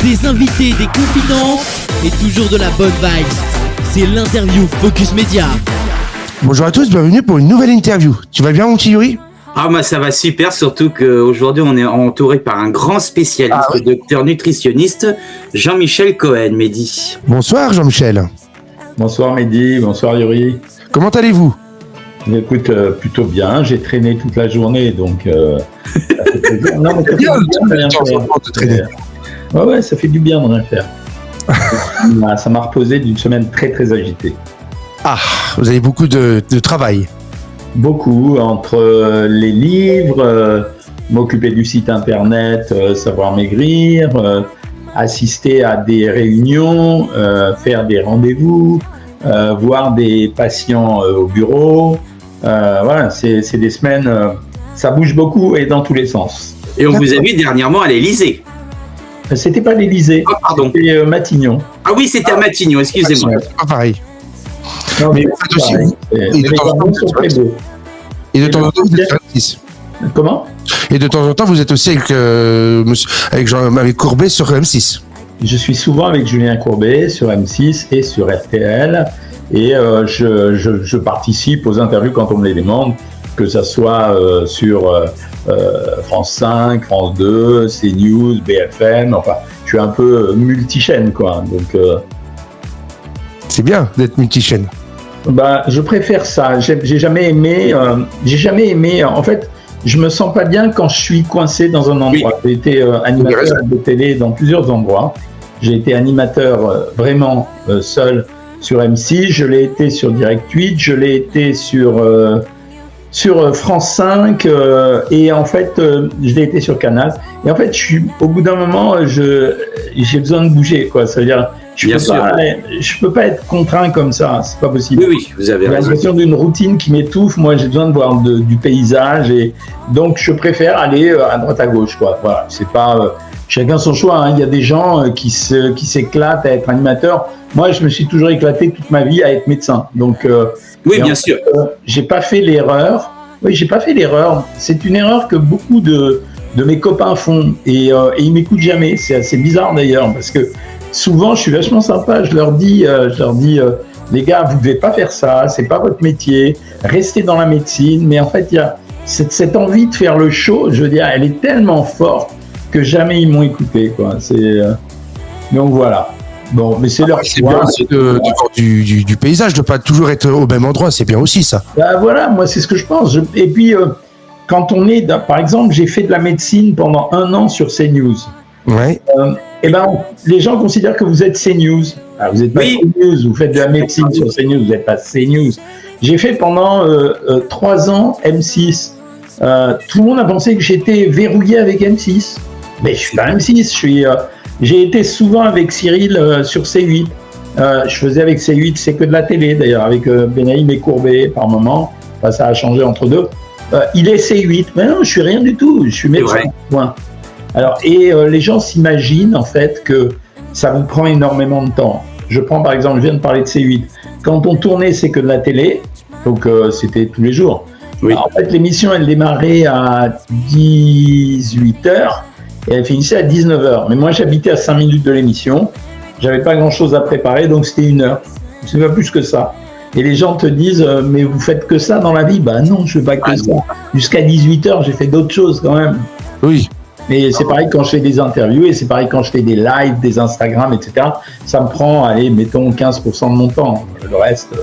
Des invités, des confidences et toujours de la bonne vibe. C'est l'interview Focus Média. Bonjour à tous, bienvenue pour une nouvelle interview. Tu vas bien mon petit Yuri ? Moi ça va super, surtout qu'aujourd'hui on est entouré par un grand spécialiste, docteur nutritionniste, Jean-Michel Cohen, Mehdi. Bonsoir Jean-Michel. Bonsoir Mehdi, bonsoir Yuri. Comment allez-vous ? Écoute, plutôt bien, j'ai traîné toute la journée, donc ça fait plaisir. Non, mais ça fait bien, du bien de rien faire. Ouais, ça fait du bien de rien faire. Ça m'a reposé d'une semaine très très agitée. Ah, vous avez beaucoup de travail. Beaucoup, entre les livres, m'occuper du site internet, savoir maigrir, assister à des réunions, faire des rendez-vous, voir des patients au bureau. Voilà, c'est des semaines, ça bouge beaucoup et dans tous les sens. Et on vous a vu dernièrement à l'Élysée. C'était pas l'Élysée, c'était Matignon. Ah oui, c'était à Matignon, excusez-moi. C'est pas pareil. Non, mais vous faites aussi. Et de temps en temps, vous êtes sur M6. Comment ? Et de temps en temps, vous êtes aussi avec Courbet sur M6. Je suis souvent avec Julien Courbet sur M6 et sur RTL. Et je participe aux interviews quand on me les demande, que ça soit sur France 5, France 2, CNews, BFM. Enfin, je suis un peu multi-chaîne, quoi. Donc, c'est bien d'être multi-chaîne. Je préfère ça. J'ai jamais aimé. En fait, je me sens pas bien quand je suis coincé dans un endroit. Oui. J'ai été animateur de télé dans plusieurs endroits. J'ai été animateur vraiment seul sur M6. Je l'ai été sur Direct 8. Je l'ai été sur France 5 et en fait, je l'ai été sur Canal. Et en fait, au bout d'un moment, j'ai besoin de bouger, quoi. Ça veut dire. Je peux pas être contraint comme ça, c'est pas possible. Oui, vous avez raison. J'ai l'impression d'une routine qui m'étouffe. Moi, j'ai besoin de voir du paysage et donc je préfère aller à droite à gauche, quoi. Voilà, c'est pas chacun son choix. Hein. Il y a des gens qui s'éclatent à être animateur. Moi, je me suis toujours éclaté toute ma vie à être médecin. Donc oui, bien sûr. J'ai pas fait l'erreur. Oui, j'ai pas fait l'erreur. C'est une erreur que beaucoup de mes copains font et ils m'écoutent jamais. C'est assez bizarre d'ailleurs parce que souvent, je suis vachement sympa. Je leur dis, les gars, vous devez pas faire ça. C'est pas votre métier. Restez dans la médecine. Mais en fait, il y a cette envie de faire le show. Je veux dire, elle est tellement forte que jamais ils m'ont écouté, quoi. Donc voilà. Bon, mais c'est leur choix. Bien aussi de voir du paysage, de pas toujours être au même endroit. C'est bien aussi ça. Voilà, moi c'est ce que je pense. Et puis quand on est, par exemple, j'ai fait de la médecine pendant 1 an sur CNews. Ouais. Les gens considèrent que vous êtes CNews. Alors, vous n'êtes pas CNews, vous faites de la médecine sur CNews, vous n'êtes pas CNews. J'ai fait pendant 3 ans M6. Tout le monde a pensé que j'étais verrouillé avec M6. Mais je suis pas M6. J'ai été souvent avec Cyril sur C8. Je faisais avec C8, c'est que de la télé d'ailleurs, avec Benaïm et Courbet par moment. Enfin, ça a changé entre deux. Il est C8. Mais non, je suis rien du tout. Je suis médecin. Point. Alors, les gens s'imaginent en fait que ça vous prend énormément de temps. Je prends par exemple, je viens de parler de C8. Quand on tournait, c'est que de la télé, donc c'était tous les jours. Oui. Alors, en fait, l'émission, elle démarrait à 18h et elle finissait à 19h. Mais moi, j'habitais à 5 minutes de l'émission. J'avais pas grand-chose à préparer, donc c'était 1 heure. C'est pas plus que ça. Et les gens te disent, mais vous faites que ça dans la vie ? Non, je fais pas que ça. Jusqu'à 18h, j'ai fait d'autres choses quand même. Oui. Mais c'est pareil quand je fais des interviews et c'est pareil quand je fais des lives, des Instagram, etc. Ça me prend, allez, mettons 15% de mon temps. Le reste...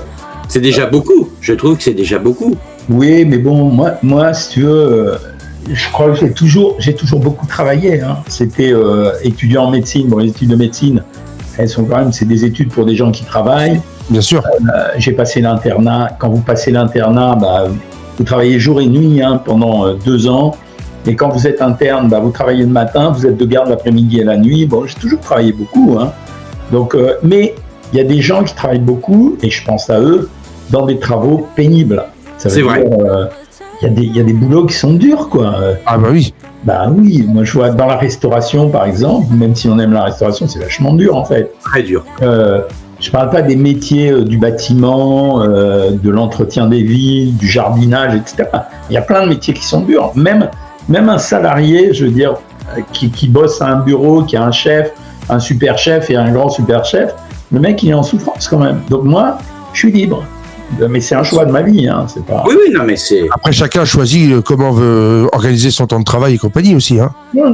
C'est déjà beaucoup. Je trouve que c'est déjà beaucoup. Oui, mais bon, moi si tu veux, je crois que j'ai toujours beaucoup travaillé. Hein. C'était étudiant en médecine. Bon, les études de médecine, elles sont quand même, c'est des études pour des gens qui travaillent. Bien sûr. J'ai passé l'internat. Quand vous passez l'internat, vous travaillez jour et nuit pendant 2 ans. Et quand vous êtes interne, vous travaillez le matin, vous êtes de garde l'après-midi et la nuit. Bon, j'ai toujours travaillé beaucoup. Hein. Donc, mais il y a des gens qui travaillent beaucoup, et je pense à eux, dans des travaux pénibles. C'est vrai. Il y a des boulots qui sont durs, quoi. Ah oui. Oui, moi je vois dans la restauration, par exemple, même si on aime la restauration, c'est vachement dur, en fait. Très dur. Je parle pas des métiers du bâtiment, de l'entretien des villes, du jardinage, etc. Il y a plein de métiers qui sont durs. Même un salarié, je veux dire, qui bosse à un bureau, qui a un chef, un super chef et un grand super chef, le mec il est en souffrance quand même. Donc moi, je suis libre. Mais c'est un choix de ma vie, hein, c'est pas... Oui, non, mais c'est... Après, chacun choisit comment veut organiser son temps de travail et compagnie aussi, hein. Ouais.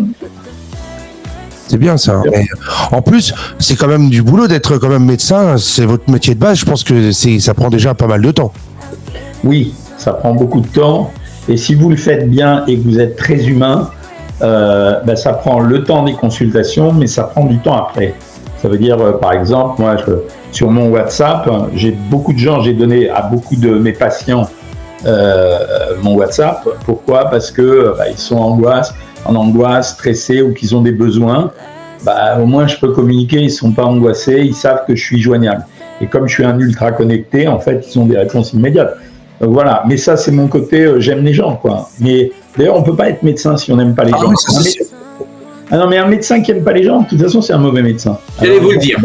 C'est bien ça. Mais en plus, c'est quand même du boulot d'être quand même médecin. C'est votre métier de base. Je pense que ça prend déjà pas mal de temps. Oui, ça prend beaucoup de temps. Et si vous le faites bien et que vous êtes très humain, ça prend le temps des consultations, mais ça prend du temps après. Ça veut dire, par exemple, moi, sur mon WhatsApp, j'ai beaucoup de gens, j'ai donné à beaucoup de mes patients mon WhatsApp. Pourquoi ? Parce que ils sont en angoisse, stressés ou qu'ils ont des besoins. Au moins, je peux communiquer, ils ne sont pas angoissés, ils savent que je suis joignable. Et comme je suis un ultra connecté, en fait, ils ont des réponses immédiates. Donc voilà, mais ça, c'est mon côté, j'aime les gens, quoi. Mais d'ailleurs, on ne peut pas être médecin si on n'aime pas les gens. Oui, Ah non, mais un médecin qui n'aime pas les gens, de toute façon, c'est un mauvais médecin. J'allais vous le dire.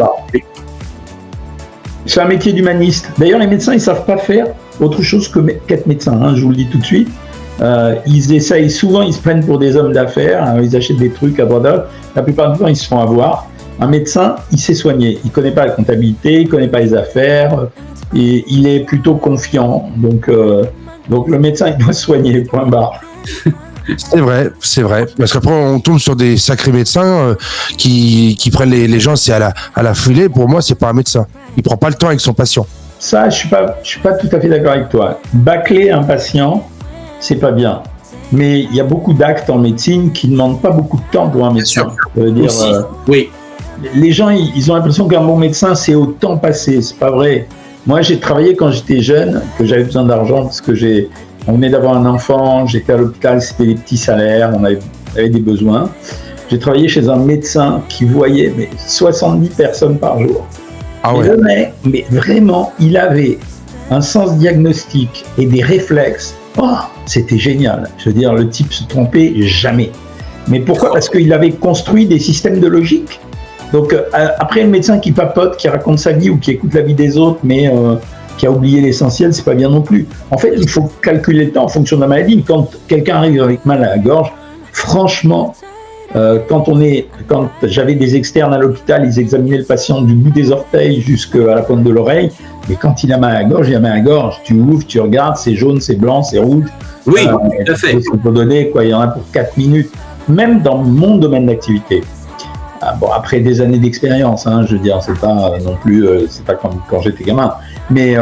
C'est un métier d'humaniste. D'ailleurs, les médecins, ils ne savent pas faire autre chose qu'être médecin, hein, je vous le dis tout de suite. Ils essayent souvent, ils se prennent pour des hommes d'affaires, hein, ils achètent des trucs à droite à gauche. La plupart du temps, ils se font avoir. Un médecin, il sait soigner. Il ne connaît pas la comptabilité, il ne connaît pas les affaires, et il est plutôt confiant. Donc le médecin, il doit soigner, point barre. C'est vrai. Parce qu'après, on tombe sur des sacrés médecins qui prennent les gens, c'est à la foulée. Pour moi, c'est pas un médecin. Il prend pas le temps avec son patient. Ça, je suis pas tout à fait d'accord avec toi. Bâcler un patient, c'est pas bien. Mais il y a beaucoup d'actes en médecine qui ne demandent pas beaucoup de temps pour un médecin. Ça veut dire, oui. Les gens, ils ont l'impression qu'un bon médecin, c'est au temps passé. C'est pas vrai. Moi, j'ai travaillé quand j'étais jeune, que j'avais besoin d'argent parce que on venait d'avoir un enfant, j'étais à l'hôpital, c'était des petits salaires, on avait des besoins. J'ai travaillé chez un médecin qui voyait 70 personnes par jour. Ah ouais. Et le mec, mais vraiment, il avait un sens diagnostique et des réflexes. Oh, c'était génial. Je veux dire, le type se trompait jamais. Mais pourquoi ? Parce qu'il avait construit des systèmes de logique. Donc après, le médecin qui papote, qui raconte sa vie ou qui écoute la vie des autres, mais qui a oublié l'essentiel, c'est pas bien non plus. En fait, il faut calculer le temps en fonction de la maladie. Quand quelqu'un arrive avec mal à la gorge, franchement, quand j'avais des externes à l'hôpital, ils examinaient le patient du bout des orteils jusqu'à la pointe de l'oreille. Et quand il a mal à la gorge, il a mal à la gorge. Tu ouvres, tu regardes, c'est jaune, c'est blanc, c'est rouge. Oui, tout à fait. Il faut donner, il y en a pour 4 minutes, même dans mon domaine d'activité. Après des années d'expérience, hein, je veux dire, c'est pas non plus, c'est pas comme quand j'étais gamin. Mais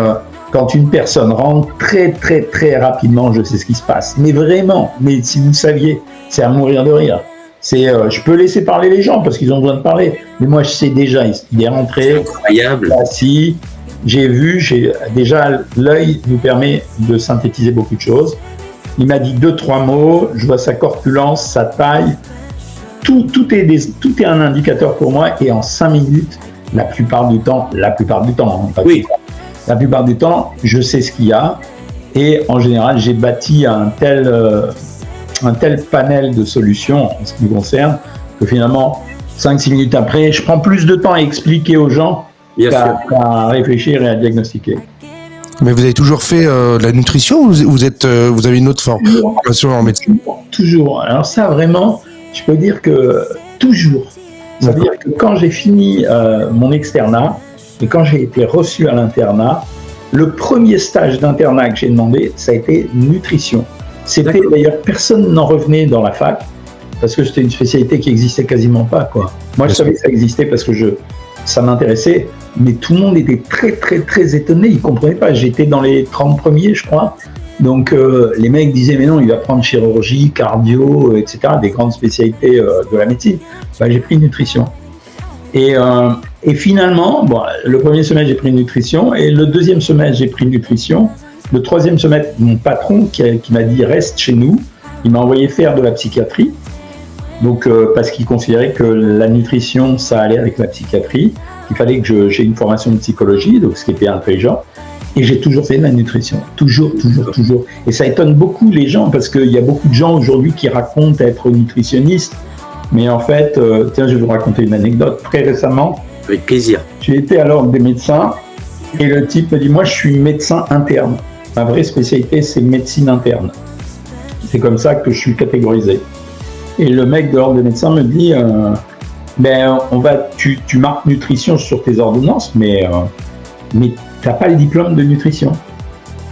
quand une personne rentre très très très rapidement, je sais ce qui se passe. Mais vraiment, mais si vous saviez, c'est à mourir de rire. Je peux laisser parler les gens parce qu'ils ont besoin de parler. Mais moi, je sais déjà, il est rentré. C'est incroyable. Assis, déjà l'œil nous permet de synthétiser beaucoup de choses. Il m'a dit 2-3 mots. Je vois sa corpulence, sa taille. Tout est un indicateur pour moi. Et en 5 minutes, la plupart du temps, oui. La plupart du temps, je sais ce qu'il y a. Et en général, j'ai bâti un tel panel de solutions en ce qui me concerne, que finalement, 5-6 minutes après, je prends plus de temps à expliquer aux gens qu'à réfléchir et à diagnostiquer. Mais vous avez toujours fait de la nutrition ou vous avez une autre formation en médecine ? Toujours. Alors ça, vraiment, je peux dire que toujours. Ça veut dire que quand j'ai fini mon externat et quand j'ai été reçu à l'internat, le premier stage d'internat que j'ai demandé, ça a été nutrition. C'était d'ailleurs, personne n'en revenait dans la fac parce que c'était une spécialité qui existait quasiment pas, quoi. Moi, je savais que ça existait parce que ça m'intéressait, mais tout le monde était très, très, très étonné. Ils comprenaient pas. J'étais dans les 30 premiers, je crois. Donc, les mecs disaient, mais non, il va prendre chirurgie, cardio, etc., des grandes spécialités de la médecine. J'ai pris nutrition. Et finalement, le premier semestre, j'ai pris nutrition, et le deuxième semestre, j'ai pris nutrition. Le troisième semestre, mon patron qui m'a dit reste chez nous, il m'a envoyé faire de la psychiatrie, donc parce qu'il considérait que la nutrition ça allait avec la psychiatrie, qu'il fallait que j'ai une formation de psychologie, donc ce qui était intelligent, et j'ai toujours fait de la nutrition, toujours. Et ça étonne beaucoup les gens parce qu'il y a beaucoup de gens aujourd'hui qui racontent être nutritionnistes, mais en fait, tiens, je vais vous raconter une anecdote. Très récemment, avec plaisir. J'ai été à l'ordre des médecins et le type me dit moi je suis médecin interne. Ma vraie spécialité, c'est médecine interne. C'est comme ça que je suis catégorisé. Et le mec de l'ordre des médecins me dit Ben, tu marques nutrition sur tes ordonnances, mais t'as pas le diplôme de nutrition.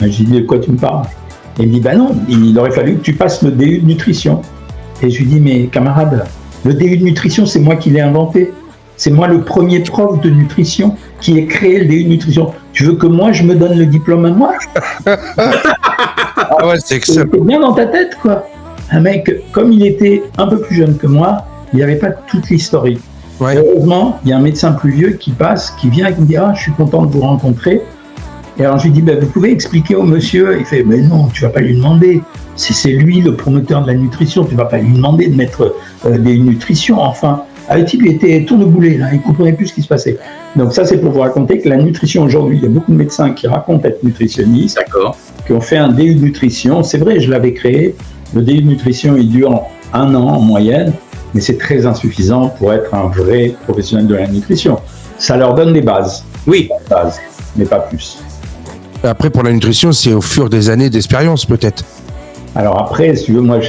Je lui dis, de quoi tu me parles? Et il me dit, ben non, il aurait fallu que tu passes le DU de nutrition. Et je lui dis, mais camarade, le DU de nutrition, c'est moi qui l'ai inventé. C'est moi le premier prof de nutrition qui ai créé le DU de nutrition. Tu veux que moi, je me donne le diplôme à moi? Ah ouais, c'est excellent. C'est bien dans ta tête, quoi. Un mec, comme il était un peu plus jeune que moi, il n'avait pas toute l'historique. Ouais. Heureusement, il y a un médecin plus vieux qui passe, qui vient et qui me dit « Ah, je suis content de vous rencontrer ». Et alors je lui dis « Vous pouvez expliquer au monsieur ?» Il fait « Mais non, tu ne vas pas lui demander. C'est lui le promoteur de la nutrition. Tu ne vas pas lui demander de mettre des nutritions. Enfin, le type, il était tourneboulet, là. Il ne comprenait plus ce qui se passait. Donc ça, c'est pour vous raconter que la nutrition aujourd'hui, il y a beaucoup de médecins qui racontent être nutritionnistes, qui ont fait un DU de nutrition. C'est vrai, je l'avais créé. Le DU de nutrition, il dure 1 an en moyenne, mais c'est très insuffisant pour être un vrai professionnel de la nutrition. Ça leur donne des bases. Oui. Des bases, mais pas plus. Après, pour la nutrition, c'est au fur des années d'expérience, peut-être. Alors après, si tu veux, moi,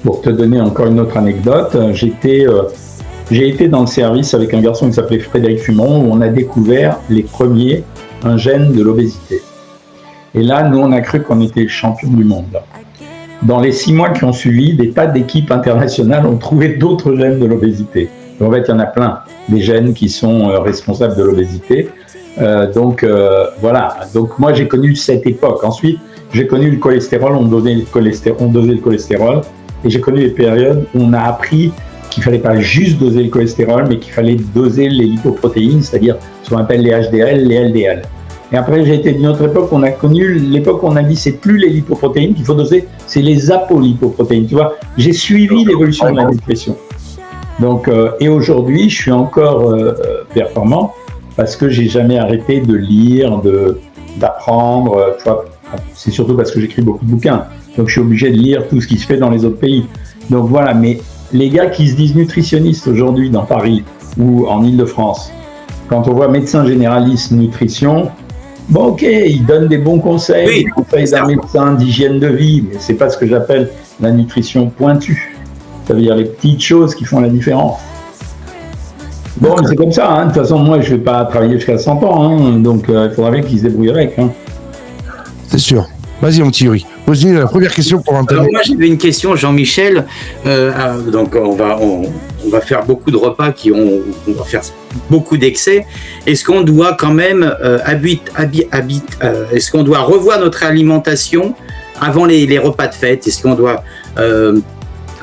pour te donner encore une autre anecdote, j'ai été dans le service avec un garçon qui s'appelait Frédéric Fumon, où on a découvert les premiers un gène de l'obésité. Et là, nous, on a cru qu'on était champion du monde. Dans les 6 mois qui ont suivi, des tas d'équipes internationales ont trouvé d'autres gènes de l'obésité. En fait, il y en a plein, des gènes qui sont responsables de l'obésité. Voilà. Donc moi, j'ai connu cette époque. Ensuite, j'ai connu le cholestérol, on dosait le cholestérol. Et j'ai connu les périodes où on a appris qu'il ne fallait pas juste doser le cholestérol, mais qu'il fallait doser les lipoprotéines, c'est-à-dire ce qu'on appelle les HDL, les LDL. Et après, j'ai été d'une autre époque, on a connu l'époque où on a dit c'est plus les lipoprotéines qu'il faut doser, c'est les apolipoprotéines. Tu vois, j'ai suivi l'évolution de la nutrition. Donc, et aujourd'hui, je suis encore performant parce que j'ai jamais arrêté de lire, d'apprendre. Tu vois, c'est surtout parce que j'écris beaucoup de bouquins. Donc, je suis obligé de lire tout ce qui se fait dans les autres pays. Donc voilà, mais les gars qui se disent nutritionnistes aujourd'hui dans Paris ou en Île-de-France, quand on voit médecin généraliste nutrition, bon, ok, il donne des bons conseils, oui, des conseils d'un médecin d'hygiène de vie, mais c'est pas ce que j'appelle la nutrition pointue. Ça veut dire les petites choses qui font la différence. Bon, mais c'est comme ça, hein. De toute façon, moi, je vais pas travailler jusqu'à 100 ans, hein. Donc il faudra bien qu'ils se débrouillent avec. Hein. C'est sûr. Vas-y, mon petit Yuri. Pose-lui la première question pour Anthony. Alors moi, j'avais une question, Jean-Michel. Donc, on va faire beaucoup de repas on va faire beaucoup d'excès. Est-ce qu'on doit quand même est-ce qu'on doit revoir notre alimentation avant les repas de fête? Est-ce qu'on doit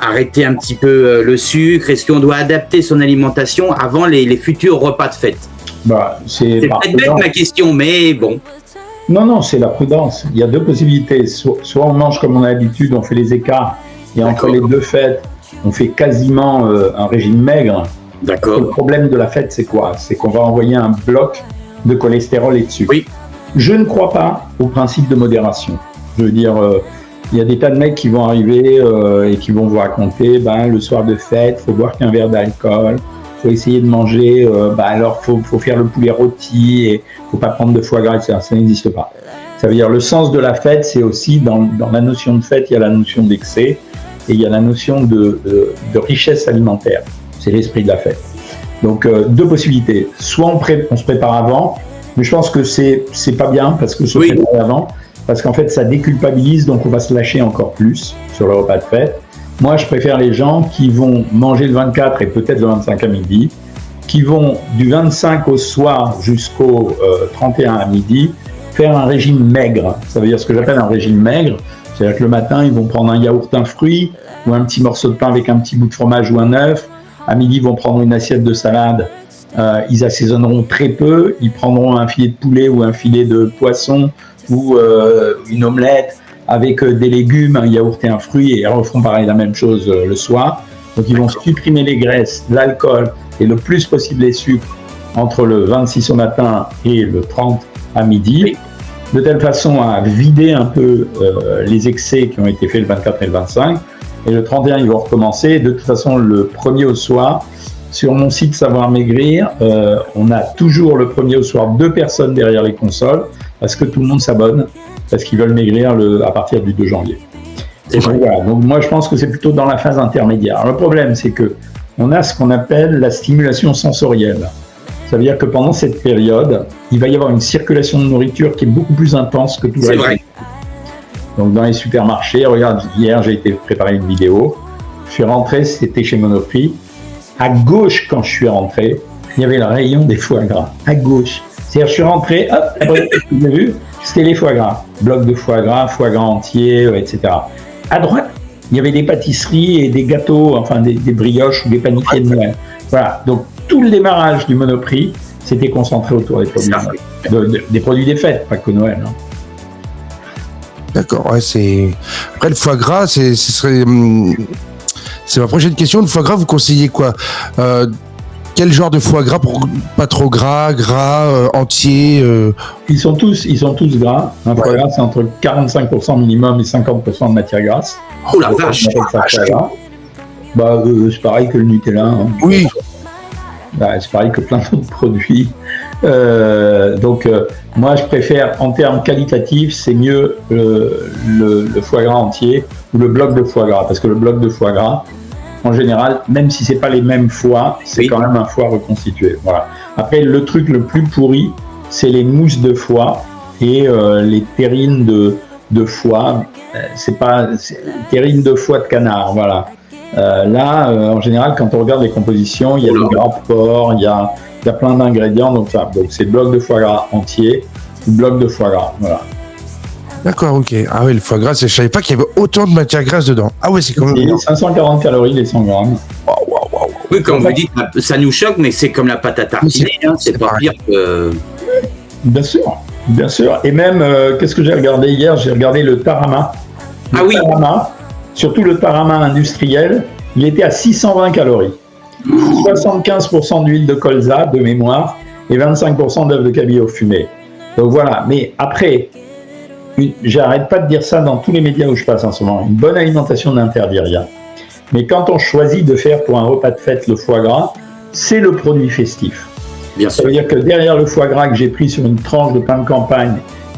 arrêter un petit peu le sucre? Est-ce qu'on doit adapter son alimentation avant les futurs repas de fête? C'est peut-être bête ma question, mais bon. Non, c'est la prudence. Il y a 2 possibilités. Soit on mange comme on a l'habitude, on fait les écarts, et entre les 2 fêtes, on fait quasiment un régime maigre. D'accord. Le problème de la fête, c'est quoi? C'est qu'on va envoyer un bloc de cholestérol et de sucre. Oui. Je ne crois pas au principe de modération. Je veux dire, il y a des tas de mecs qui vont arriver et qui vont vous raconter, le soir de fête, il faut boire qu'un verre d'alcool, il faut essayer de manger, alors faut faire le poulet rôti et faut pas prendre de foie gras, etc. Ça n'existe pas. Ça veut dire le sens de la fête, c'est aussi dans la notion de fête, il y a la notion d'excès et il y a la notion de richesse alimentaire. C'est l'esprit de la fête. Donc 2 possibilités. Soit on se prépare avant, mais je pense que c'est pas bien parce que se préparer avant, parce qu'en fait ça déculpabilise, donc on va se lâcher encore plus sur le repas de fête. Moi, je préfère les gens qui vont manger le 24 et peut-être le 25 à midi, qui vont du 25 au soir jusqu'au 31 à midi faire un régime maigre. Ça veut dire ce que j'appelle un régime maigre. C'est-à-dire que le matin, ils vont prendre un yaourt, un fruit, ou un petit morceau de pain avec un petit bout de fromage ou un œuf. À midi, ils vont prendre une assiette de salade. Ils assaisonneront très peu. Ils prendront un filet de poulet ou un filet de poisson ou une omelette avec des légumes, un yaourt et un fruit, et ils referont pareil la même chose le soir. Donc ils vont supprimer les graisses, l'alcool et le plus possible les sucres entre le 26 au matin et le 30 à midi, de telle façon à vider un peu les excès qui ont été faits le 24 et le 25. Et le 31, ils vont recommencer. De toute façon, le 1er au soir, sur mon site Savoir Maigrir, on a toujours le 1er au soir 2 personnes derrière les consoles, parce que tout le monde s'abonne, parce qu'ils veulent maigrir à partir du 2 janvier. Donc, voilà. Donc moi, je pense que c'est plutôt dans la phase intermédiaire. Alors, le problème, c'est que on a ce qu'on appelle la stimulation sensorielle. Ça veut dire que pendant cette période, il va y avoir une circulation de nourriture qui est beaucoup plus intense que tout le reste. C'est vrai. Donc dans les supermarchés, regarde, hier j'ai été préparer une vidéo, je suis rentré, c'était chez Monoprix. À gauche, quand je suis rentré, il y avait le rayon des foie gras, à gauche. C'est-à-dire je suis rentré, hop, vous avez vu, c'était les foie gras, bloc de foie gras entier, etc. À droite, il y avait des pâtisseries et des gâteaux, enfin des brioches ou des panifiés de Noël. Voilà, donc tout le démarrage du Monoprix, c'était concentré autour des produits, des produits des fêtes, pas que Noël. Hein. D'accord, ouais, c'est... Après, le foie gras, c'est ma prochaine question. Le foie gras, vous conseillez quoi? Quel genre de foie gras pour pas trop gras, entier Ils sont tous gras. Un foie gras, c'est entre 45% minimum et 50% de matière grasse. Oh la vache! C'est pareil que le Nutella. Hein. Oui. C'est pareil que plein d'autres produits. Moi, je préfère, en termes qualitatifs, c'est mieux le foie gras entier ou le bloc de foie gras. Parce que le bloc de foie gras, en général, même si c'est pas les mêmes foies, c'est quand même un foie reconstitué. Voilà. Après, le truc le plus pourri, c'est les mousses de foie et les terrines de foie. C'est terrines de foie de canard, voilà. En général, quand on regarde les compositions, il y a du gras de porc, il y a plein d'ingrédients, donc c'est bloc de foie gras entier ou bloc de foie gras, voilà. D'accord, ok. Ah oui, le foie gras, je savais pas qu'il y avait autant de matière grasse dedans. Ah ouais, c'est quand même... 540 calories les 100 grammes. Oui, comme vous dites, ça nous choque, mais c'est comme la pâte à tartiner, c'est pas pire que... Bien sûr. Et même, qu'est-ce que j'ai regardé hier? J'ai regardé le tarama. Tarama, surtout le tarama industriel, il était à 620 calories. 75% d'huile de colza, de mémoire, et 25% d'œufs de cabillaud fumé. Donc voilà, mais après, j'arrête pas de dire ça dans tous les médias où je passe en ce moment, une bonne alimentation n'interdit rien. Mais quand on choisit de faire pour un repas de fête le foie gras, c'est le produit festif. Bien sûr. Ça veut dire que derrière le foie gras que j'ai pris sur une tranche de pain de campagne,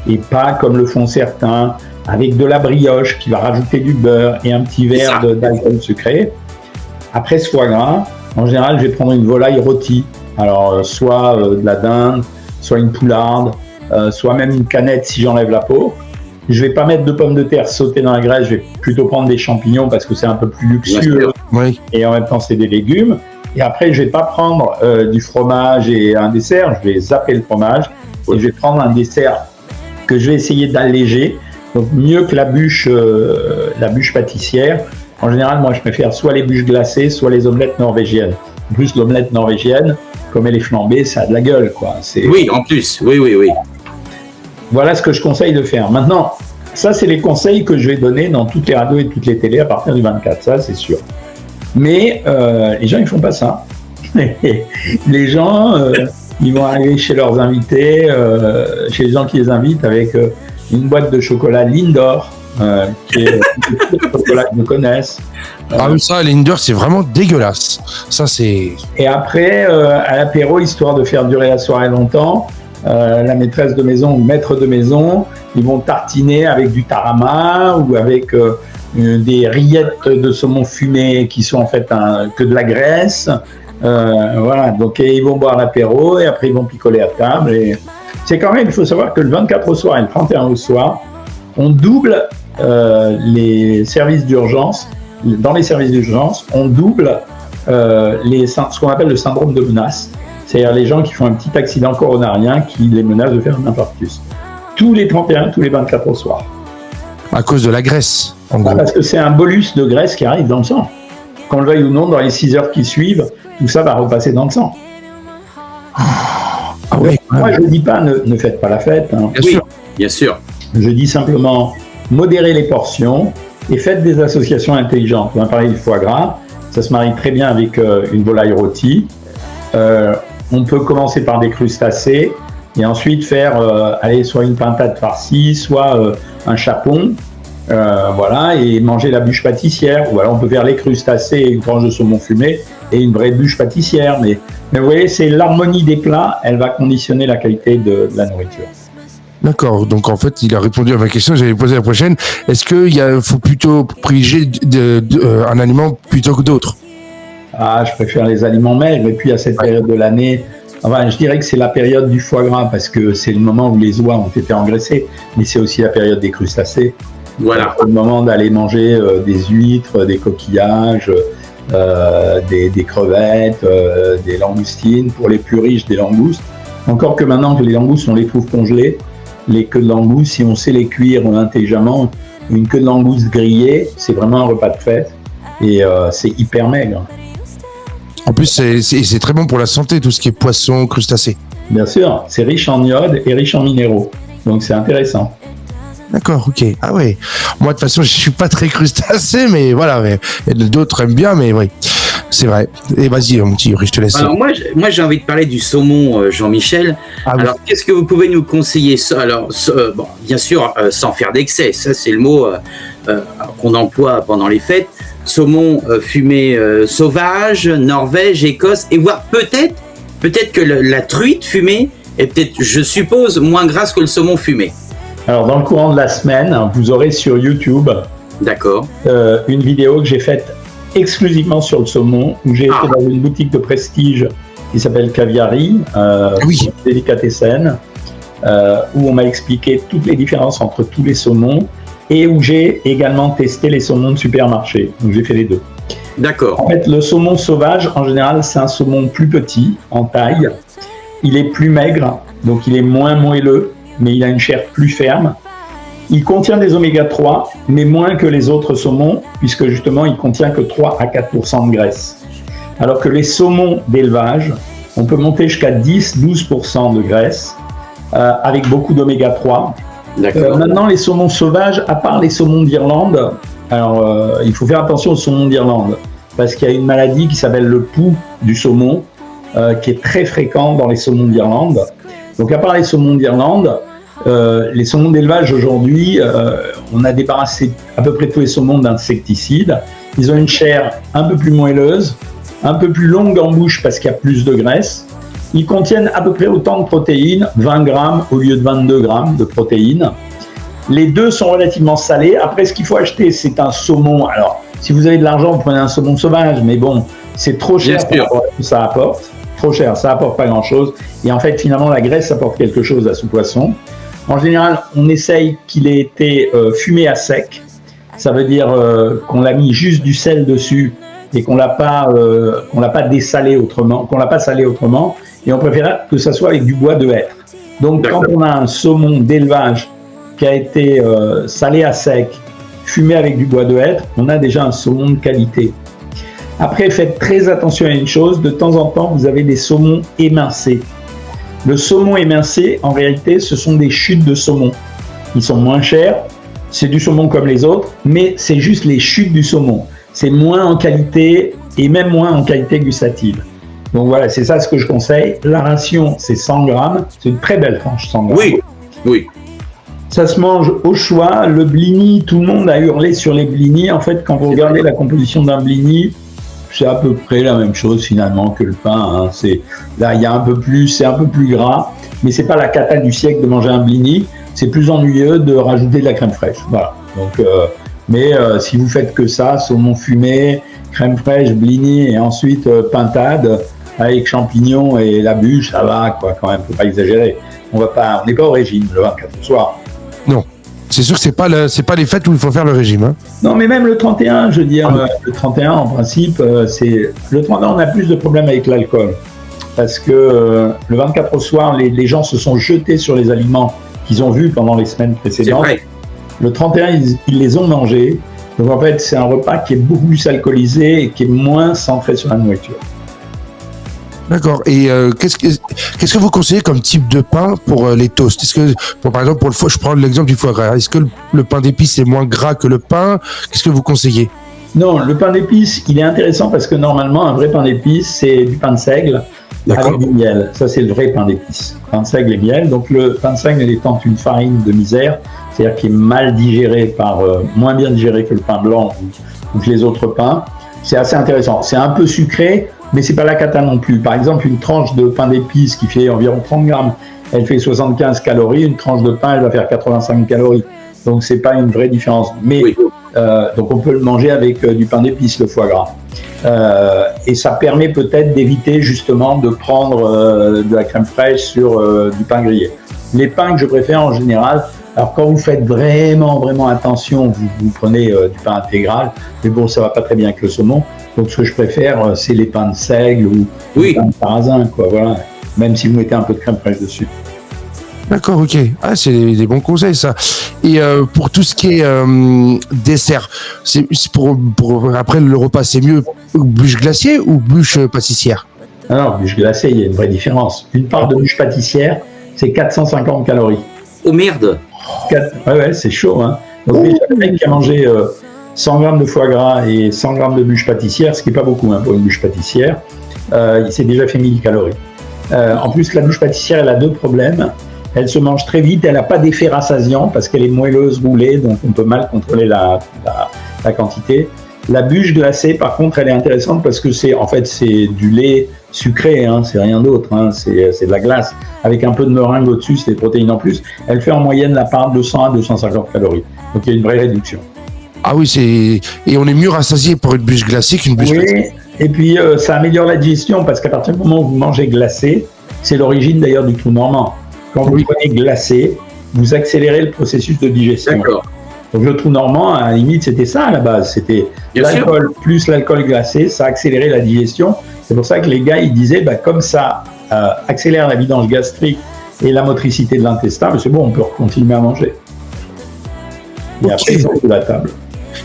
et pas comme le font certains, avec de la brioche qui va rajouter du beurre et un petit verre d'alcool sucré, après ce foie gras, en général, je vais prendre une volaille rôtie. Alors, soit de la dinde, soit une poularde, soit même une canette si j'enlève la peau. Je vais pas mettre de pommes de terre sautées dans la graisse, je vais plutôt prendre des champignons parce que c'est un peu plus luxueux. Oui. Et en même temps, c'est des légumes. Et après, je vais pas prendre du fromage et un dessert, je vais zapper le fromage. Et je vais prendre un dessert que je vais essayer d'alléger. Donc, mieux que la bûche pâtissière. En général, moi, je préfère soit les bûches glacées, soit les omelettes norvégiennes. En plus, l'omelette norvégienne, comme elle est flambée, ça a de la gueule, quoi. Oui, en plus, oui. Voilà ce que je conseille de faire. Maintenant, ça, c'est les conseils que je vais donner dans toutes les radios et toutes les télés à partir du 24, ça, c'est sûr. Mais les gens, ils font pas ça. Les gens, ils vont aller chez leurs invités, chez les gens qui les invitent avec une boîte de chocolat Lindor, qui est le chocolat qu'ils connaissent. Ah oui, ça, Lindor, c'est vraiment dégueulasse. Ça, c'est... Et après, à l'apéro, histoire de faire durer la soirée longtemps, la maîtresse de maison ou le maître de maison, ils vont tartiner avec du tarama ou avec des rillettes de saumon fumé qui sont en fait que de la graisse. Voilà, donc ils vont boire l'apéro et après ils vont picoler à table. Et c'est quand même, il faut savoir que le 24 au soir et le 31 au soir, on double les services d'urgence. Dans les services d'urgence, on double ce qu'on appelle le syndrome de menace. C'est-à-dire les gens qui font un petit accident coronarien qui les menace de faire un infarctus. Tous les 31, tous les 24 au soir. À cause de la graisse, en gros. Parce que c'est un bolus de graisse qui arrive dans le sang. Qu'on le veuille ou non, dans les 6 heures qui suivent, tout ça va repasser dans le sang. Ah oui, moi, je ne dis pas ne faites pas la fête. Hein. Bien sûr. Je dis simplement modérez les portions et faites des associations intelligentes. On a parlé du foie gras, ça se marie très bien avec une volaille rôtie. On peut commencer par des crustacés et ensuite faire soit une pintade farcie, soit un chapon, voilà, et manger la bûche pâtissière. Ou alors on peut faire les crustacés et une tranche de saumon fumé et une vraie bûche pâtissière. Mais vous voyez, c'est l'harmonie des plats, elle va conditionner la qualité de la nourriture. D'accord, donc en fait, il a répondu à ma question, j'allais poser la prochaine. Est-ce qu'il faut plutôt privilégier un aliment plutôt que d'autres? Je préfère les aliments maigres. Et puis à cette période de l'année, enfin, je dirais que c'est la période du foie gras parce que c'est le moment où les oies ont été engraissées, mais c'est aussi la période des crustacés. Voilà. C'est le moment d'aller manger des huîtres, des coquillages, des crevettes, des langoustines. Pour les plus riches, des langoustes. Encore que maintenant que les langoustes, on les trouve congelées, les queues de langoustes, si on sait les cuire intelligemment, une queue de langouste grillée, c'est vraiment un repas de fête et c'est hyper maigre. En plus, c'est très bon pour la santé, tout ce qui est poisson, crustacés. Bien sûr, c'est riche en iode et riche en minéraux, donc c'est intéressant. D'accord, ok. Ah ouais. Moi, de toute façon, je suis pas très crustacé, mais voilà. Mais d'autres aiment bien, mais oui. C'est vrai. Et vas-y, mon petit Yuri, je te laisse. Alors moi j'ai envie de parler du saumon, Jean-Michel. Alors qu'est-ce que vous pouvez nous conseiller? Alors bon, bien sûr, sans faire d'excès. Ça c'est le mot qu'on emploie pendant les fêtes. Saumon fumé sauvage, Norvège, Écosse, et voire peut-être que la truite fumée est peut-être, je suppose, moins grasse que le saumon fumé. Alors dans le courant de la semaine, vous aurez sur YouTube D'accord. Une vidéo que j'ai faite exclusivement sur le saumon, où j'ai été dans une boutique de prestige qui s'appelle Caviari, délicatessen, où on m'a expliqué toutes les différences entre tous les saumons et où j'ai également testé les saumons de supermarché. Donc j'ai fait les deux. D'accord. En fait, le saumon sauvage, en général, c'est un saumon plus petit en taille. Il est plus maigre, donc il est moins moelleux, mais il a une chair plus ferme. Il contient des oméga 3, mais moins que les autres saumons, puisque justement, il contient que 3 à 4% de graisse. Alors que les saumons d'élevage, on peut monter jusqu'à 10-12% de graisse, avec beaucoup d'oméga 3. Maintenant, les saumons sauvages, à part les saumons d'Irlande, alors il faut faire attention aux saumons d'Irlande, parce qu'il y a une maladie qui s'appelle le pouls du saumon, qui est très fréquente dans les saumons d'Irlande. Donc à part les saumons d'Irlande, les saumons d'élevage aujourd'hui, on a débarrassé à peu près tous les saumons d'insecticides. Ils ont une chair un peu plus moelleuse, un peu plus longue en bouche parce qu'il y a plus de graisse. Ils contiennent à peu près autant de protéines, 20 grammes au lieu de 22 grammes de protéines. Les deux sont relativement salés. Après, ce qu'il faut acheter, c'est un saumon. Alors, si vous avez de l'argent, vous prenez un saumon sauvage, mais bon, c'est trop cher pour ce que ça apporte. Trop cher, ça apporte pas grand-chose. Et en fait, finalement, la graisse apporte quelque chose à ce poisson. En général, on essaye qu'il ait été fumé à sec. Ça veut dire qu'on l'a mis juste du sel dessus et qu'on l'a pas dessalé autrement, qu'on l'a pas salé autrement. Et on préfère que ça soit avec du bois de hêtre. Donc, quand on a un saumon d'élevage qui a été salé à sec, fumé avec du bois de hêtre, on a déjà un saumon de qualité. Après, faites très attention à une chose, de temps en temps, vous avez des saumons émincés. Le saumon émincé, en réalité, ce sont des chutes de saumon. Ils sont moins chers, c'est du saumon comme les autres, mais c'est juste les chutes du saumon. C'est moins en qualité et même moins en qualité gustative. Donc voilà, c'est ça ce que je conseille. La ration, c'est 100 grammes. C'est une très belle tranche, 100 grammes. Oui. Ça se mange au choix. Le blini, tout le monde a hurlé sur les blinis. En fait, quand vous regardez la composition d'un blini, c'est à peu près la même chose finalement que le pain. Là, il y a un peu plus, c'est un peu plus gras, mais c'est pas la cata du siècle de manger un blini. C'est plus ennuyeux de rajouter de la crème fraîche. Voilà. Donc, si vous faites que ça, saumon fumé, crème fraîche, blini et ensuite pintade avec champignons et la bûche, ça va quoi. Quand même, faut pas exagérer. On n'est pas au régime le 24 au soir. Non. C'est sûr que c'est pas les fêtes où il faut faire le régime. Hein. Non, mais même le 31, je veux dire, le 31, en principe, le 31, on a plus de problèmes avec l'alcool. Parce que le 24 au soir, les gens se sont jetés sur les aliments qu'ils ont vus pendant les semaines précédentes. Le 31, ils les ont mangés. Donc en fait, c'est un repas qui est beaucoup plus alcoolisé et qui est moins centré sur la nourriture. D'accord. Et qu'est-ce que vous conseillez comme type de pain pour les toasts? Est-ce que, par exemple, pour le foie, je prends l'exemple du foie gras. Est-ce que le pain d'épices est moins gras que le pain? Qu'est-ce que vous conseillez? Non, le pain d'épices, il est intéressant parce que normalement, un vrai pain d'épices, c'est du pain de seigle avec du miel. Ça, c'est le vrai pain d'épices. Pain de seigle et miel. Donc, le pain de seigle étant une farine de misère, c'est-à-dire qui est mal digéré moins bien digéré que le pain blanc ou que les autres pains. C'est assez intéressant. C'est un peu sucré, mais c'est pas la cata non plus. Par exemple, une tranche de pain d'épices qui fait environ 30 grammes, elle fait 75 calories. Une tranche de pain, elle va faire 85 calories. Donc, c'est pas une vraie différence. Mais Donc on peut le manger avec du pain d'épices, le foie gras. Et ça permet peut-être d'éviter justement de prendre de la crème fraîche sur du pain grillé. Les pains que je préfère en général, alors quand vous faites vraiment attention, vous prenez du pain intégral, mais bon, ça va pas très bien avec le saumon. Donc ce que je préfère, c'est les pains de seigle ou les pains de sarrasin, quoi. Voilà. Même si vous mettez un peu de crème fraîche dessus. D'accord, ok. Ah, c'est des bons conseils, ça. Et pour tout ce qui est dessert, c'est pour après le repas, c'est mieux bûche glacée ou bûche pâtissière? Alors, bûche glacée, il y a une vraie différence. Une part de bûche pâtissière, c'est 450 calories. Oh merde! Ouais, c'est chaud, hein. Donc déjà, le mec qui a mangé 100 grammes de foie gras et 100 grammes de bûche pâtissière, ce qui n'est pas beaucoup hein, pour une bûche pâtissière, il s'est déjà fait 1000 calories. En plus, la bûche pâtissière, elle a deux problèmes. Elle se mange très vite, elle n'a pas d'effet rassasiant parce qu'elle est moelleuse, roulée, donc on peut mal contrôler la quantité. La bûche glacée, par contre, elle est intéressante parce que c'est du lait sucré, hein, c'est rien d'autre, hein, c'est de la glace avec un peu de meringue au-dessus, c'est des protéines en plus. Elle fait en moyenne la part de 200 à 250 calories, donc il y a une vraie réduction. Ah oui, et on est mieux rassasié pour une bûche glacée qu'une bûche pâtissière. Et puis ça améliore la digestion parce qu'à partir du moment où vous mangez glacé, c'est l'origine d'ailleurs du trou normand. Quand vous prenez glacé, vous accélérez le processus de digestion. D'accord. Donc le trou normand, à la limite, c'était ça à la base. C'était l'alcool plus l'alcool glacé, ça accélérait la digestion. C'est pour ça que les gars, ils disaient, comme ça accélère la vidange gastrique et la motricité de l'intestin, mais c'est bon, on peut continuer à manger. Et après, c'est sur la table.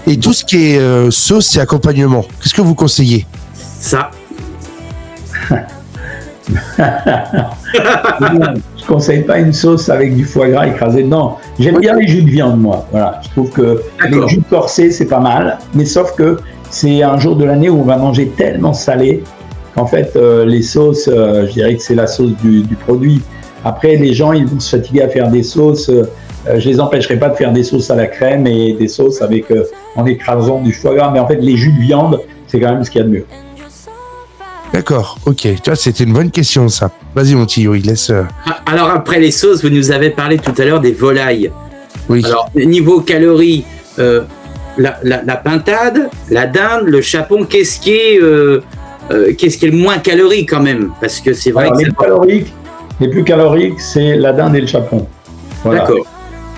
Et tout ce qui est sauce et accompagnement, qu'est-ce que vous conseillez? Ça. Je conseille pas une sauce avec du foie gras écrasé dedans. J'aime bien les jus de viande, moi. Voilà, je trouve que les jus corsés, c'est pas mal, mais sauf que c'est un jour de l'année où on va manger tellement salé qu'en fait, les sauces, je dirais que c'est la sauce du produit. Après, les gens, ils vont se fatiguer à faire des sauces. Je les empêcherai pas de faire des sauces à la crème et des sauces avec en écrasant du foie gras, mais en fait, les jus de viande, c'est quand même ce qu'il y a de mieux. D'accord, ok. Tu vois, c'était une bonne question, ça. Vas-y, mon Thio, il laisse... Alors, après les sauces, vous nous avez parlé tout à l'heure des volailles. Oui. Alors, niveau calories, la pintade, la dinde, le chapon, qu'est-ce qui est le moins calorique quand même? Parce que c'est vrai. Alors, que les plus caloriques, c'est la dinde et le chapon. Voilà. D'accord.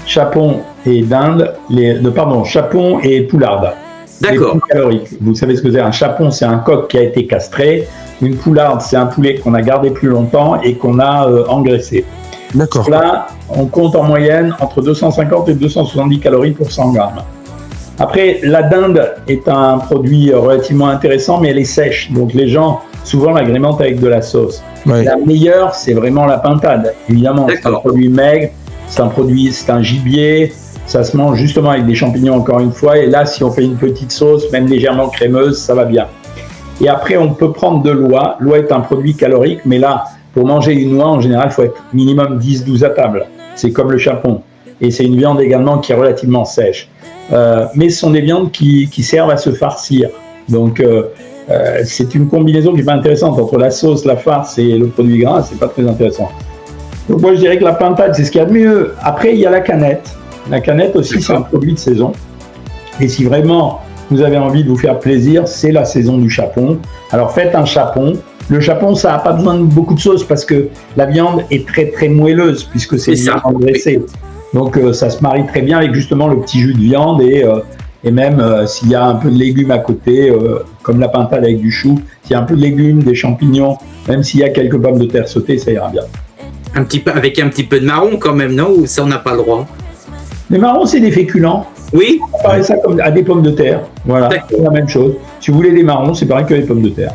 Chapon et dinde, chapon et poularde. D'accord. Les plus caloriques. Vous savez ce que c'est? Un chapon, c'est un coq qui a été castré. Une poularde, c'est un poulet qu'on a gardé plus longtemps et qu'on a engraissé. D'accord. Là, on compte en moyenne entre 250 et 270 calories pour 100 grammes. Après, la dinde est un produit relativement intéressant, mais elle est sèche. Donc les gens, souvent, l'agrémentent avec de la sauce. Ouais. La meilleure, c'est vraiment la pintade. Évidemment, c'est un produit maigre, c'est un gibier. Ça se mange justement avec des champignons encore une fois. Et là, si on fait une petite sauce, même légèrement crémeuse, ça va bien. Et après, on peut prendre de l'oie. L'oie est un produit calorique, mais là, pour manger une oie, en général, il faut être minimum 10-12 à table. C'est comme le chapon. Et c'est une viande également qui est relativement sèche. Mais ce sont des viandes qui servent à se farcir. Donc, c'est une combinaison qui n'est pas intéressante entre la sauce, la farce et le produit gras. C'est pas très intéressant. Donc, moi, je dirais que la pintade, c'est ce qu'il y a de mieux. Après, il y a la canette. La canette aussi, c'est un produit de saison. Et si vraiment vous avez envie de vous faire plaisir, c'est la saison du chapon. Alors faites un chapon. Le chapon, ça n'a pas besoin de beaucoup de sauce parce que la viande est très très moelleuse puisque c'est une viande engraissée. Donc ça se marie très bien avec justement le petit jus de viande et même s'il y a un peu de légumes à côté, comme la pintade avec du chou, s'il y a un peu de légumes, des champignons, même s'il y a quelques pommes de terre sautées, ça ira bien. Un petit peu, avec un petit peu de marron quand même, non? Ou ça on n'a pas le droit? Les marrons, c'est des féculents. Oui. On comparait ça comme à des pommes de terre. Voilà, c'est la même chose. Si vous voulez des marrons, c'est pareil que les pommes de terre.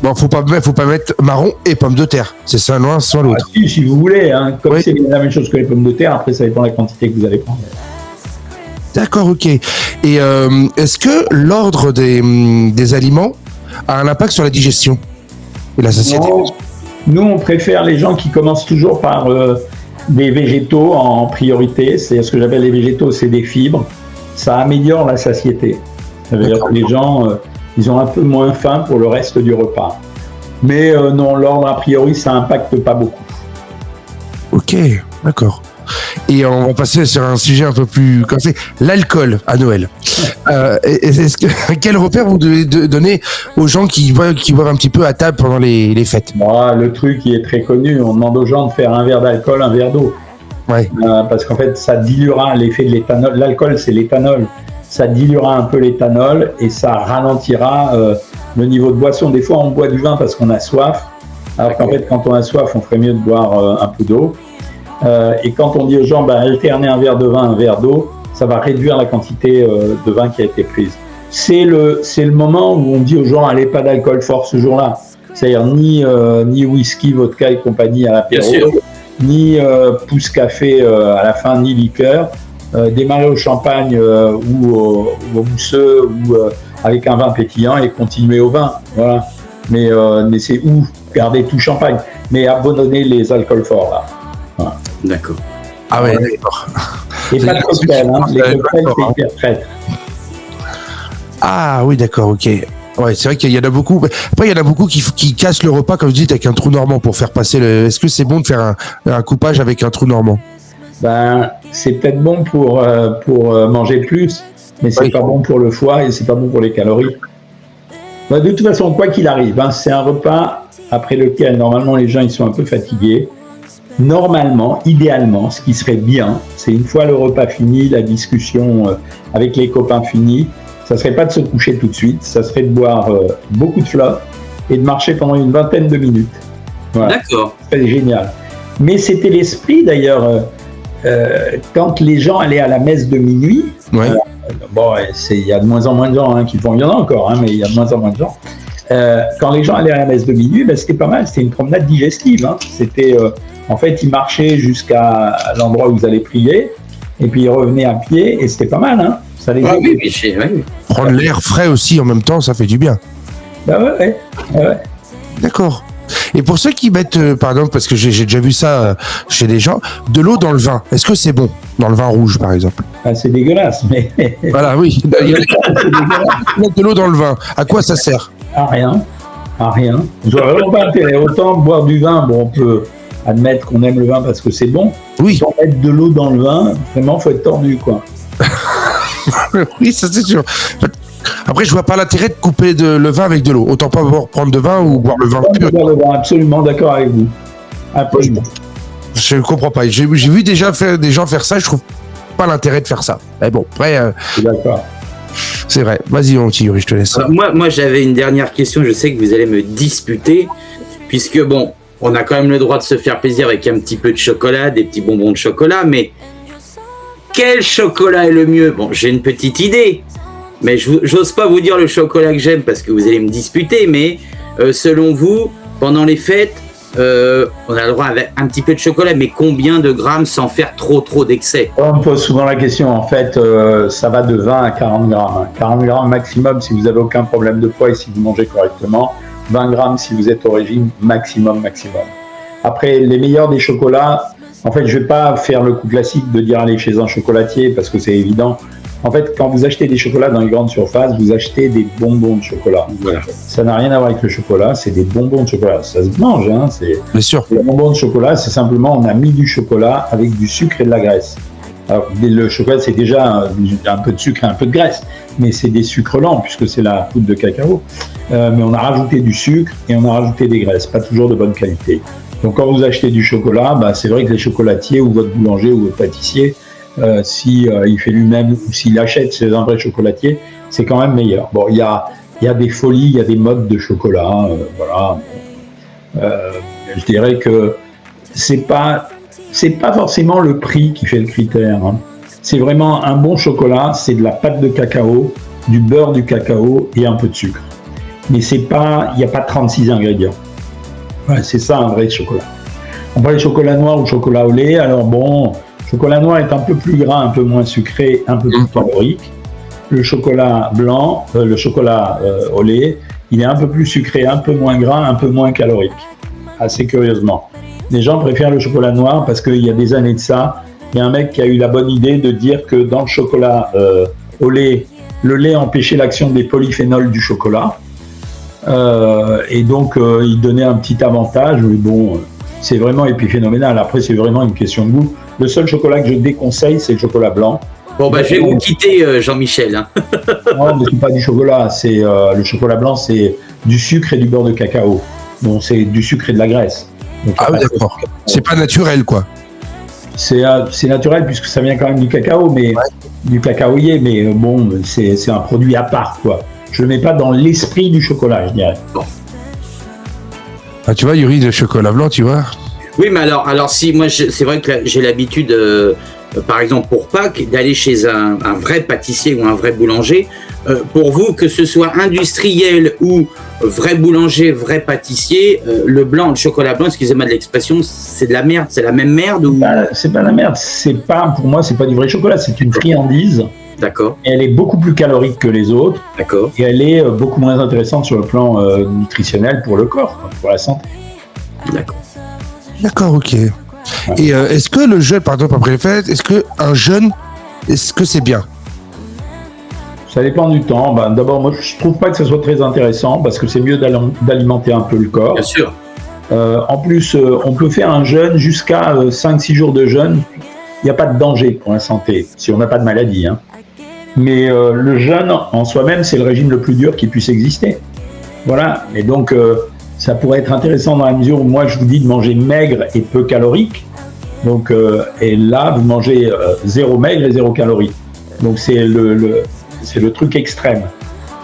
Bon, faut pas mettre marron et pommes de terre. C'est ça l'un sans l'autre. Si vous voulez, hein. Comme c'est la même chose que les pommes de terre, après ça dépend de la quantité que vous allez prendre. D'accord, ok. Et est-ce que l'ordre des aliments a un impact sur la digestion et la satiété? Nous, on préfère les gens qui commencent toujours par des végétaux en priorité. C'est ce que j'appelle les végétaux, c'est des fibres. Ça améliore la satiété. Ça veut dire que les gens, ils ont un peu moins faim pour le reste du repas. Mais non, l'ordre a priori, ça impacte pas beaucoup. Ok, d'accord. Et on va passer sur un sujet un peu plus comme c'est l'alcool à Noël. Quel repère vous devez donner aux gens qui boivent un petit peu à table pendant les fêtes? Le truc qui est très connu, on demande aux gens de faire un verre d'alcool, un verre d'eau. Ouais. Parce qu'en fait, ça diluera l'effet de l'éthanol. L'alcool, c'est l'éthanol. Ça diluera un peu l'éthanol et ça ralentira le niveau de boisson. Des fois, on boit du vin parce qu'on a soif. Alors qu'en fait, quand on a soif, on ferait mieux de boire un peu d'eau. Et quand on dit aux gens, alterner un verre de vin, un verre d'eau, ça va réduire la quantité de vin qui a été prise. C'est le moment où on dit aux gens, allez, pas d'alcool fort ce jour-là. C'est-à-dire ni whisky, vodka et compagnie à l'apéro, ni pousse café à la fin, ni liqueur. Démarrer au champagne ou au mousseux ou avec un vin pétillant et continuer au vin. Voilà. Mais c'est où garder tout champagne, mais abandonner les alcools forts là. Voilà. D'accord. Ah ouais, d'accord. Et pas de cocktail, hein. Les cocktails c'est hyper traître. Ah oui, d'accord, ok. Ouais, c'est vrai qu'il y en a beaucoup. Après, il y en a beaucoup qui cassent le repas, comme vous dites, avec un trou normand pour faire passer le. Est-ce que c'est bon de faire un coupage avec un trou normand? C'est peut-être bon pour manger plus, mais c'est pas bon pour le foie et c'est pas bon pour les calories. De toute façon, quoi qu'il arrive, c'est un repas après lequel normalement les gens ils sont un peu fatigués. Normalement, idéalement, ce qui serait bien, c'est une fois le repas fini, la discussion avec les copains finie, ça serait pas de se coucher tout de suite, ça serait de boire beaucoup de flotte et de marcher pendant une vingtaine de minutes. Voilà. D'accord. C'est génial. Mais c'était l'esprit d'ailleurs. Quand les gens allaient à la messe de minuit, ouais. Il y a de moins en moins de gens qui font, il y en a encore, mais il y a de moins en moins de gens. Quand les gens allaient à la messe de minuit, c'était pas mal, c'était une promenade digestive. C'était, en fait, ils marchaient jusqu'à l'endroit où ils allaient prier, et puis ils revenaient à pied, et c'était pas mal. Ça les oui. Prendre l'air frais aussi en même temps, ça fait du bien. Ouais. D'accord. Et pour ceux qui mettent, par exemple, parce que j'ai déjà vu ça chez des gens, de l'eau dans le vin, est-ce que c'est bon? Dans le vin rouge, par exemple. C'est dégueulasse, mais... Voilà, oui. Mettre de l'eau dans le vin, à quoi ça sert? À rien. J'aurais vraiment pas intérêt. Autant boire du vin, on peut admettre qu'on aime le vin parce que c'est bon. Oui. Sans mettre de l'eau dans le vin, vraiment, faut être tordu, quoi. Oui, ça c'est sûr. Après, je vois pas l'intérêt de couper le vin avec de l'eau. Autant pas prendre de vin ou boire le vin pur. Boire le vin, absolument d'accord avec vous. Absolument. Je comprends pas. J'ai vu déjà des gens faire ça. Je trouve pas l'intérêt de faire ça. Mais bon, après. Je suis d'accord. C'est vrai. Vas-y, mon petit Yuri, je te laisse. Alors, moi, j'avais une dernière question. Je sais que vous allez me disputer, puisque on a quand même le droit de se faire plaisir avec un petit peu de chocolat, des petits bonbons de chocolat, mais quel chocolat est le mieux? J'ai une petite idée. Mais j'ose pas vous dire le chocolat que j'aime parce que vous allez me disputer, mais selon vous, pendant les fêtes, on a le droit avec un petit peu de chocolat, mais combien de grammes sans faire trop d'excès? On me pose souvent la question, en fait, ça va de 20 à 40 grammes. 40 grammes maximum si vous n'avez aucun problème de poids et si vous mangez correctement. 20 grammes si vous êtes au régime, maximum. Après, les meilleurs des chocolats, en fait, je ne vais pas faire le coup classique de dire aller chez un chocolatier parce que c'est évident. En fait, quand vous achetez des chocolats dans les grandes surfaces, vous achetez des bonbons de chocolat. Voilà. Ça n'a rien à voir avec le chocolat, c'est des bonbons de chocolat. Ça se mange, Bien sûr. Les bonbons de chocolat, c'est simplement, on a mis du chocolat avec du sucre et de la graisse. Alors, le chocolat, c'est déjà un peu de sucre et un peu de graisse, mais c'est des sucres lents, puisque c'est la poudre de cacao. Mais on a rajouté du sucre et on a rajouté des graisses, pas toujours de bonne qualité. Donc, quand vous achetez du chocolat, c'est vrai que les chocolatiers ou votre boulanger ou votre pâtissier, il fait lui-même ou s'il achète chez un vrai chocolatier, c'est quand même meilleur. Il y a des folies, il y a des modes de chocolat, voilà. Je dirais que c'est pas forcément le prix qui fait le critère. C'est vraiment un bon chocolat, c'est de la pâte de cacao, du beurre du cacao et un peu de sucre. Mais il n'y a pas 36 ingrédients. Ouais, c'est ça un vrai chocolat. On parle de chocolat noir ou chocolat au lait, alors chocolat noir est un peu plus gras, un peu moins sucré, un peu plus calorique. Le chocolat blanc, le chocolat au lait, il est un peu plus sucré, un peu moins gras, un peu moins calorique. Assez curieusement. Les gens préfèrent le chocolat noir parce qu'il y a des années de ça, il y a un mec qui a eu la bonne idée de dire que dans le chocolat au lait, le lait empêchait l'action des polyphénols du chocolat. Et donc, il donnait un petit avantage. c'est vraiment épiphénoménal. Après, c'est vraiment une question de goût. Le seul chocolat que je déconseille, c'est le chocolat blanc. Bon, je vais vous quitter, Jean-Michel. Hein. Non, mais c'est pas du chocolat. C'est le chocolat blanc, c'est du sucre et du beurre de cacao. Donc, c'est du sucre et de la graisse. Donc, oui, d'accord. C'est pas naturel, quoi. C'est naturel puisque ça vient quand même du cacao, mais du cacaoyer. Mais bon, c'est un produit à part, quoi. Je le mets pas dans l'esprit du chocolat, je dirais. Bon. Ah, tu vois, Yuri, le chocolat blanc, tu vois. Oui, mais alors si moi, c'est vrai que j'ai l'habitude, par exemple pour Pâques, d'aller chez un vrai pâtissier ou un vrai boulanger. Pour vous, que ce soit industriel ou vrai boulanger, vrai pâtissier, le chocolat blanc, excusez-moi de l'expression, c'est de la merde, c'est la même merde ou... C'est pas la merde, pour moi, c'est pas du vrai chocolat, c'est une friandise. D'accord. Elle est beaucoup plus calorique que les autres. D'accord. Et elle est beaucoup moins intéressante sur le plan nutritionnel pour le corps, pour la santé. D'accord. D'accord, ok. Ouais. Et est-ce que le jeûne, par exemple, après les fêtes, est-ce que c'est bien? Ça dépend du temps. D'abord, moi, je trouve pas que ça soit très intéressant parce que c'est mieux d'alimenter un peu le corps. Bien sûr. En plus, on peut faire un jeûne jusqu'à 5-6 jours de jeûne. Il n'y a pas de danger pour la santé, si on n'a pas de maladie. Hein. Mais le jeûne en soi-même, c'est le régime le plus dur qui puisse exister. Voilà. Et donc, ça pourrait être intéressant dans la mesure où moi, je vous dis de manger maigre et peu calorique. Donc, et là, vous mangez 0 maigre et 0 calories. Donc, c'est le truc extrême.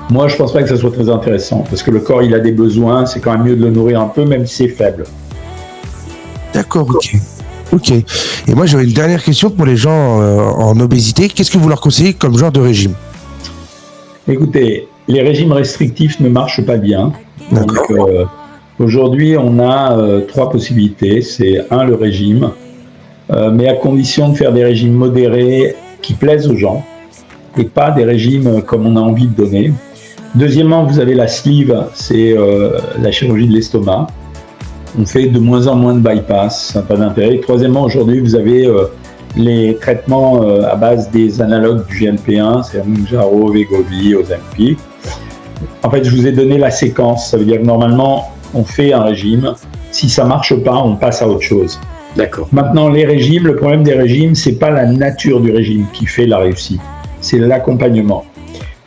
Moi, je pense pas que ça soit très intéressant parce que le corps, il a des besoins. C'est quand même mieux de le nourrir un peu, même si c'est faible. D'accord, ok. Et moi, j'aurais une dernière question pour les gens en obésité. Qu'est-ce que vous leur conseillez comme genre de régime? Écoutez, les régimes restrictifs ne marchent pas bien. Donc, aujourd'hui, on a 3 possibilités. C'est le régime, mais à condition de faire des régimes modérés qui plaisent aux gens et pas des régimes comme on a envie de donner. Deuxièmement, vous avez la sleeve, c'est la chirurgie de l'estomac. On fait de moins en moins de bypass, ça n'a pas d'intérêt. Troisièmement, aujourd'hui, vous avez les traitements à base des analogues du GLP-1, c'est Mounjaro, Wegovy, Ozempic. En fait, je vous ai donné la séquence, ça veut dire que normalement, on fait un régime. Si ça ne marche pas, on passe à autre chose. D'accord. Maintenant, les régimes, le problème des régimes, c'est pas la nature du régime qui fait la réussite, c'est l'accompagnement.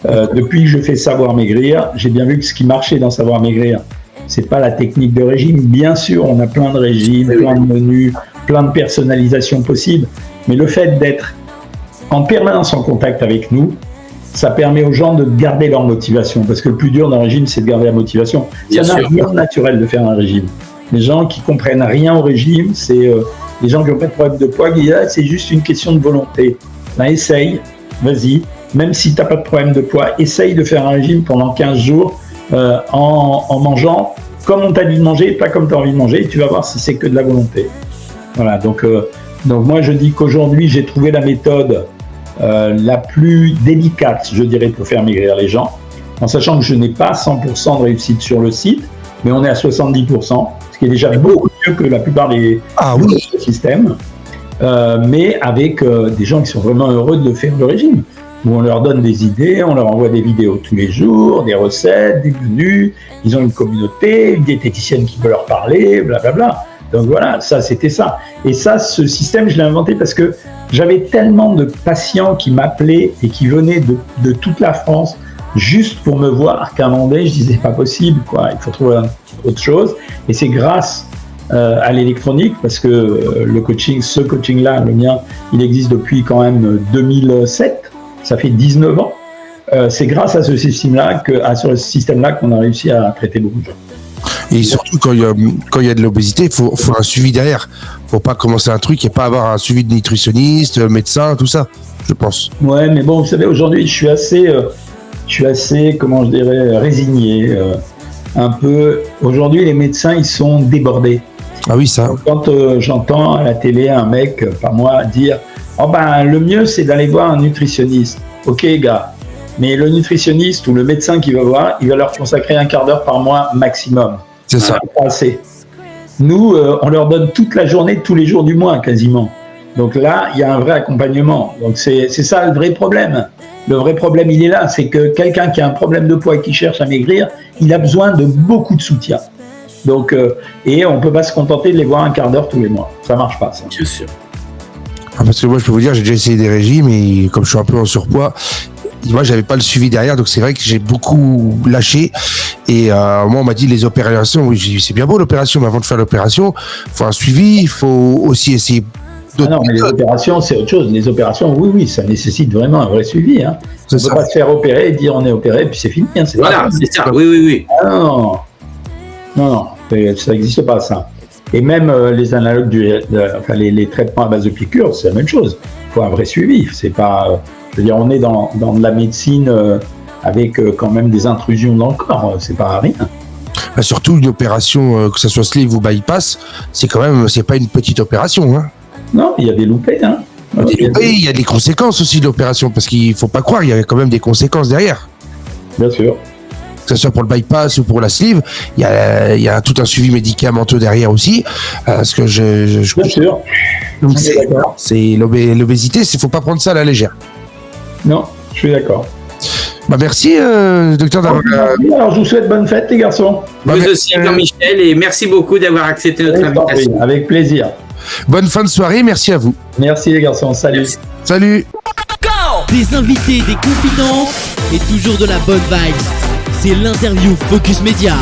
Depuis que je fais Savoir Maigrir, j'ai bien vu que ce qui marchait dans Savoir Maigrir, c'est pas la technique de régime. Bien sûr, on a plein de régimes, plein de menus, plein de personnalisations possibles, mais le fait d'être en permanence en contact avec nous, ça permet aux gens de garder leur motivation, parce que le plus dur d'un régime, c'est de garder la motivation. Ça n'a rien de naturel de faire un régime. Les gens qui comprennent rien au régime, c'est les gens qui n'ont pas de problème de poids, qui disent « c'est juste une question de volonté ». Essaye, vas-y, même si tu n'as pas de problème de poids, essaye de faire un régime pendant 15 jours en mangeant comme on t'a dit de manger, pas comme tu as envie de manger, et tu vas voir si c'est que de la volonté. Voilà, donc moi je dis qu'aujourd'hui j'ai trouvé la méthode la plus délicate, je dirais, pour faire maigrir les gens, en sachant que je n'ai pas 100% de réussite sur le site, mais on est à 70%, ce qui est déjà beaucoup mieux que la plupart des systèmes, mais avec des gens qui sont vraiment heureux de faire le régime, où on leur donne des idées, on leur envoie des vidéos tous les jours, des recettes, des menus, ils ont une communauté, une diététicienne qui peut leur parler, blablabla. Donc voilà, ça c'était ça. Et ça, ce système, je l'ai inventé parce que j'avais tellement de patients qui m'appelaient et qui venaient de toute la France juste pour me voir qu'à un moment donné, je disais pas possible, quoi. Il faut trouver autre chose. Et c'est grâce à l'électronique, parce que le coaching, ce coaching-là, le mien, il existe depuis quand même 2007. Ça fait 19 ans. C'est grâce à ce système-là qu'on a réussi à traiter beaucoup de gens. Et surtout, quand il y a de l'obésité, il faut un suivi derrière. Il ne faut pas commencer un truc et pas avoir un suivi de nutritionniste, médecin, tout ça, je pense. Ouais, mais bon, vous savez, aujourd'hui, je suis assez, comment je dirais, résigné. Un peu. Aujourd'hui, les médecins, ils sont débordés. Ah oui, ça. Quand j'entends à la télé un mec, par moi, dire « Oh ben, le mieux, c'est d'aller voir un nutritionniste. » Ok, gars. Mais le nutritionniste ou le médecin qui va voir, il va leur consacrer un quart d'heure par mois maximum. C'est ça. Pas assez. Nous, on leur donne toute la journée, tous les jours du mois, quasiment. Donc là, il y a un vrai accompagnement. Donc c'est ça le vrai problème. Le vrai problème, il est là. C'est que quelqu'un qui a un problème de poids et qui cherche à maigrir, il a besoin de beaucoup de soutien. Donc, et on peut pas se contenter de les voir un quart d'heure tous les mois. Ça marche pas, ça. Bien sûr. Parce que moi, je peux vous dire, j'ai déjà essayé des régimes et comme je suis un peu en surpoids, moi, j'avais pas le suivi derrière, donc c'est vrai que j'ai beaucoup lâché. Et moi, on m'a dit les opérations. Oui, j'ai dit, c'est bien beau l'opération, mais avant de faire l'opération, il faut un suivi, il faut aussi essayer d'autres. Non, mais les opérations, c'est autre chose. Les opérations, oui, ça nécessite vraiment un vrai suivi. Hein. On ne peut pas se faire opérer et dire on est opéré, puis c'est fini. Hein, Voilà, c'est ça. Oui. Ah, non, ça n'existe pas, ça. Et même les analogues, les traitements à base de piqûres, c'est la même chose. Il faut un vrai suivi. C'est pas, je veux dire, on est dans de la médecine avec quand même des intrusions dans le corps. C'est pas rien. Bah, surtout une opération, que ce soit sleeve ou bypass, c'est pas une petite opération. Hein. Non, il y a des loupés. Hein. Il y a des conséquences aussi de l'opération, parce qu'il faut pas croire, il y a quand même des conséquences derrière. Bien sûr. Que ce soit pour le bypass ou pour la sleeve, il y a tout un suivi médicamenteux derrière aussi. Parce que Bien sûr. Donc c'est l'obésité, il faut pas prendre ça à la légère. Non, je suis d'accord. Bah merci, docteur. Alors je vous souhaite bonne fête, les garçons. Vous aussi, Jean-Michel, et merci beaucoup d'avoir accepté notre invitation. Avec plaisir. Bonne fin de soirée, merci à vous. Merci les garçons, salut. Salut. Des invités, des confidences et toujours de la bonne vibe. C'est l'interview Focus Média.